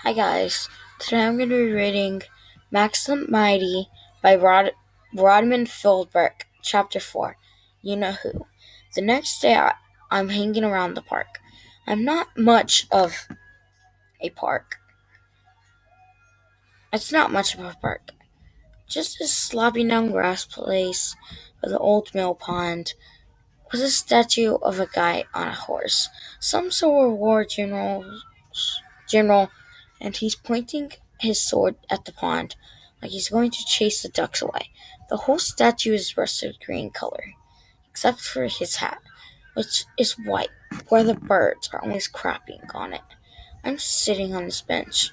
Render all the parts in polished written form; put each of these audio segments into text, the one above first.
Hi guys, today I'm going to be reading Max the Mighty by Rodman Philbrick, Chapter 4, You Know Who. The next day I'm hanging around the park. I'm not much of a park. It's not much of a park. Just a sloppy down grass place by the old mill pond was a statue of a guy on a horse. Some sort of general, and he's pointing his sword at the pond like he's going to chase the ducks away. The whole statue is rusted green color, except for his hat, which is white, where the birds are always crapping on it. I'm sitting on this bench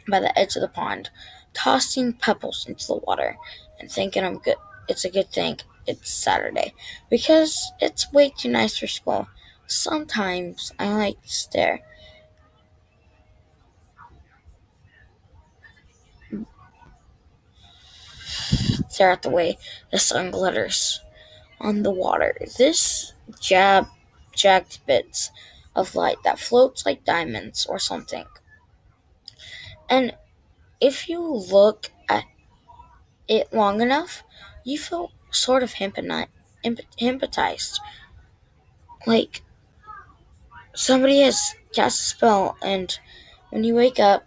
by the edge of the pond, tossing pebbles into the water and thinking I'm good. It's a good thing it's Saturday because it's way too nice for school. Sometimes I like to stare at the way the sun glitters on the water. This jagged bits of light that floats like diamonds or something. And if you look at it long enough, you feel sort of hypnotized. Like somebody has cast a spell, and when you wake up,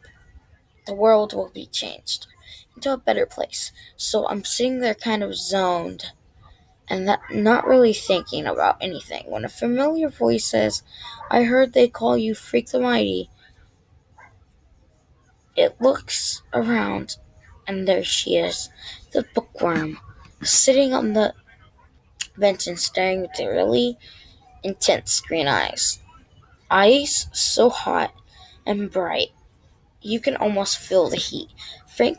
the world will be changed into a better place. So I'm sitting there kind of zoned and not really thinking about anything when a familiar voice says, I heard they call you Freak the Mighty. It looks around, and there she is, the bookworm, sitting on the bench and staring with really intense green eyes. Eyes so hot and bright, you can almost feel the heat. Frank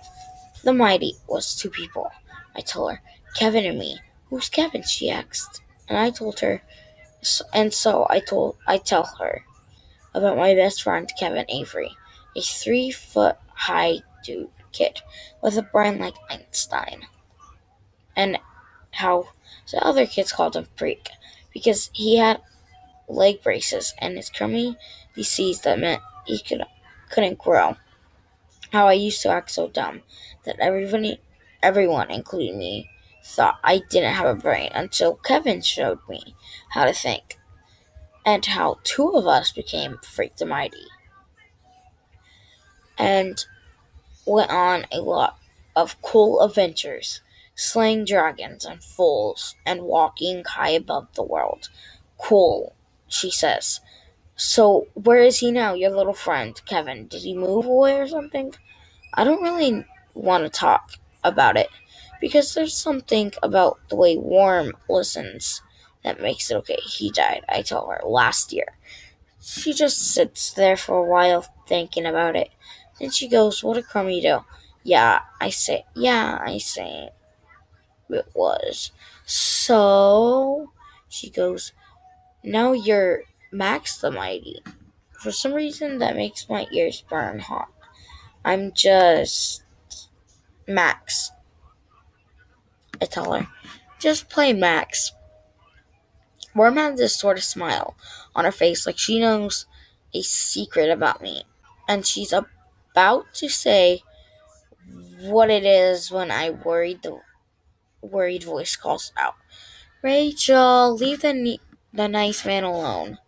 the Mighty was two people, I told her. Kevin and me. Who's Kevin? She asked. And I told her, so I tell her about my best friend Kevin Avery, a 3 foot high dude kid with a brain like Einstein, and how the other kids called him Freak because he had leg braces and his crummy disease that meant couldn't grow. How I used to act so dumb that everyone, including me, thought I didn't have a brain until Kevin showed me how to think, and how two of us became Freak the Mighty, and went on a lot of cool adventures, slaying dragons and fools, and walking high above the world. Cool, she says. So, where is he now, your little friend, Kevin? Did he move away or something? I don't really want to talk about it because there's something about the way Worm listens that makes it okay. He died, I told her, last year. She just sits there for a while thinking about it. Then she goes, What a crummy do. Yeah, I say it was. So, she goes, Now you're Max the Mighty. For some reason, that makes my ears burn hot. I'm just Max, I tell her. Just play Max. Worm had this sort of smile on her face like she knows a secret about me. And she's about to say what it is when the worried voice calls out. Rachel, leave the nice man alone.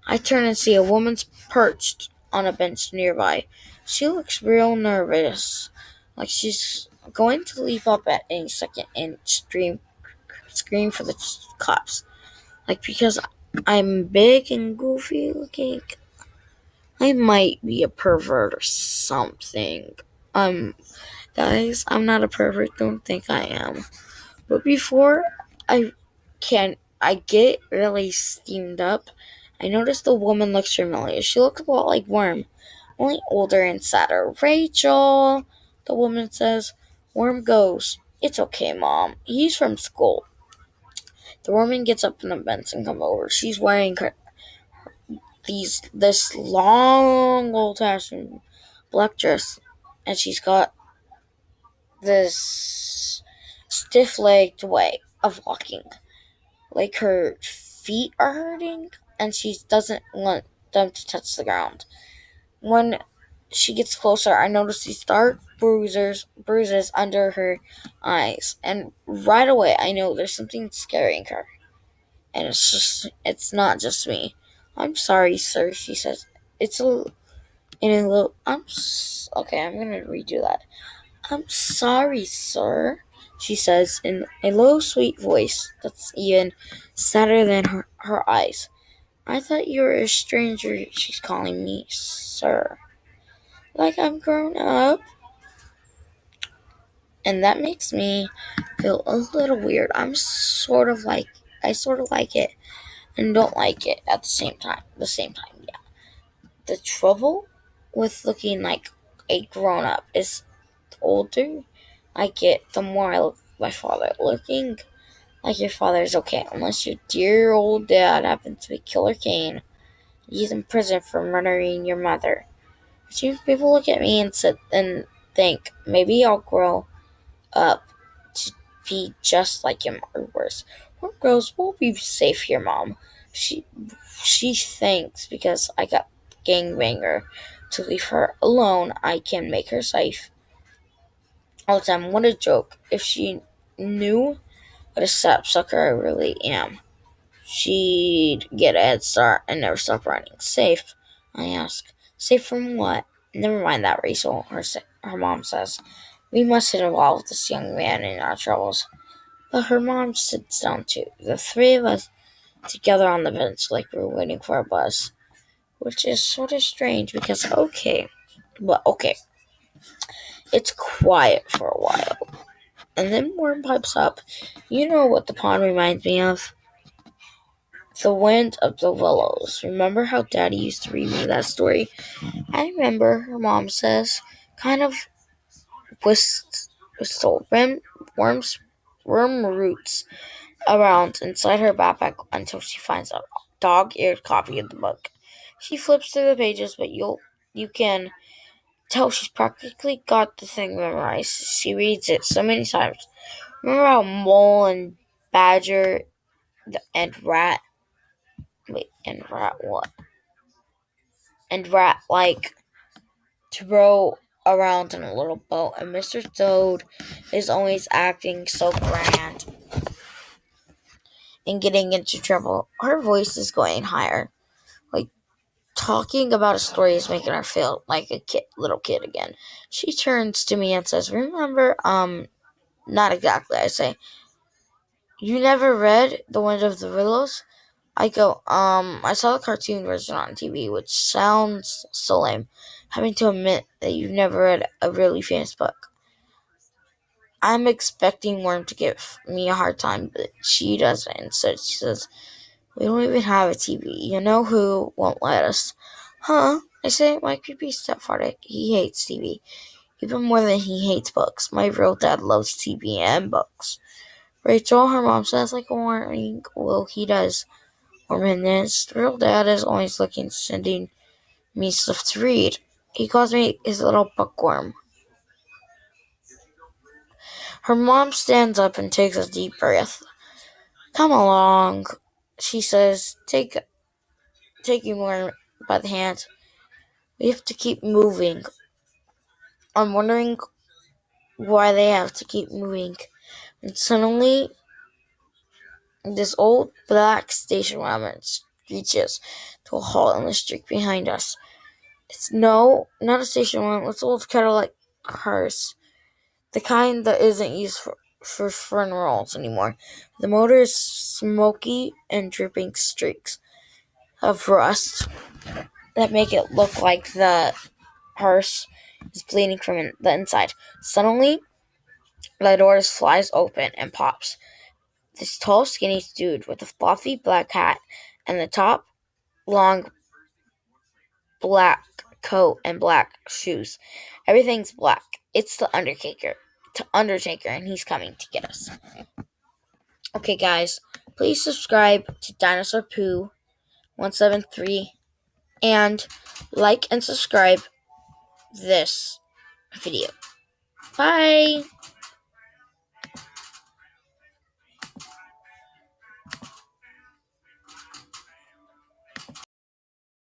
I turn and see a woman's perched on a bench nearby. She looks real nervous, like she's going to leap up at any second and scream for the cops. Like because I'm big and goofy looking, I might be a pervert or something. Guys, I'm not a pervert. Don't think I am. But before I I get really steamed up, I notice the woman looks familiar. She looks a lot like Worm, only older and sadder. Rachel, the woman says. Worm goes, It's okay, Mom. He's from school. The woman gets up in the bench and comes over. She's wearing this long old fashioned black dress, and she's got this stiff legged way of walking. Like her feet are hurting and she doesn't want them to touch the ground. When she gets closer, I notice these dark bruises under her eyes, and right away I know there's something scaring her. And it's not just me. I'm sorry, sir, she says. It's in a little, okay, I'm gonna redo that. I'm sorry, sir, she says in a low, sweet voice that's even sadder than her eyes. I thought you were a stranger, she's calling me sir. Like I'm grown up. And that makes me feel a little weird. I sort of like it and don't like it at the same time, yeah. The trouble with looking like a grown up is the older I get, the more I look like my father. Looking like your father is okay, unless your dear old dad happens to be Killer Kane. He's in prison for murdering your mother. Sometimes people look at me and think maybe I'll grow up to be just like him or worse. Poor girls will be safe here, Mom. She she thinks because I got gangbanger to leave her alone, I can make her safe all the time. What a joke. If she knew what a sapsucker I really am, she'd get a head start and never stop running. Safe? I ask. Safe from what? Never mind that, Rachel, her mom says. We mustn't involve this young man in our troubles. But her mom sits down too, the three of us together on the bench like we're waiting for a bus. Which is sort of strange because, okay, it's quiet for a while. And then Worm pipes up. You know what the pond reminds me of? The Wind of the Willows. Remember how Daddy used to read me that story? I remember, her mom says, kind of whistled. Worm roots around inside her backpack until she finds a dog-eared copy of the book. She flips through the pages, but you can tell she's practically got the thing memorized. She reads it so many times. Remember how Mole and Badger and Rat what? And Rat like to row around in a little boat, and Mr. Toad is always acting so grand and getting into trouble. Her voice is going higher. Like talking about a story is making her feel like a little kid again. She turns to me and says, "Remember, not exactly." I say, "You never read The Wind of the Willows?" I go, I saw the cartoon version on TV, which sounds so lame, having to admit that you've never read a really famous book. I'm expecting Worm to give me a hard time, but she doesn't. Instead, she says, "We don't even have a TV. You know who won't let us?" Huh? I say, my creepy stepfather, he hates TV. Even more than he hates books. My real dad loves TV and books. Rachel, her mom says, like a warning. Well, he does. Orman is. Real dad is always looking, sending me stuff to read. He calls me his little bookworm. Her mom stands up and takes a deep breath. Come along, she says, taking Worm by the hand. We have to keep moving. I'm wondering why they have to keep moving. And suddenly, this old black station wagon screeches to a halt on the street behind us. It's not a station wagon. It's an old Cadillac hearse. The kind that isn't used for funerals anymore. The motor is smoky and dripping streaks of rust that make it look like the hearse is bleeding from the inside. Suddenly, the door flies open and pops. This tall, skinny dude with a fluffy black hat and the top long black coat and black shoes. Everything's black. It's the Undertaker, and he's coming to get us. Okay, guys, please subscribe to Dinosaur Pooh 173 and like and subscribe this video. Bye.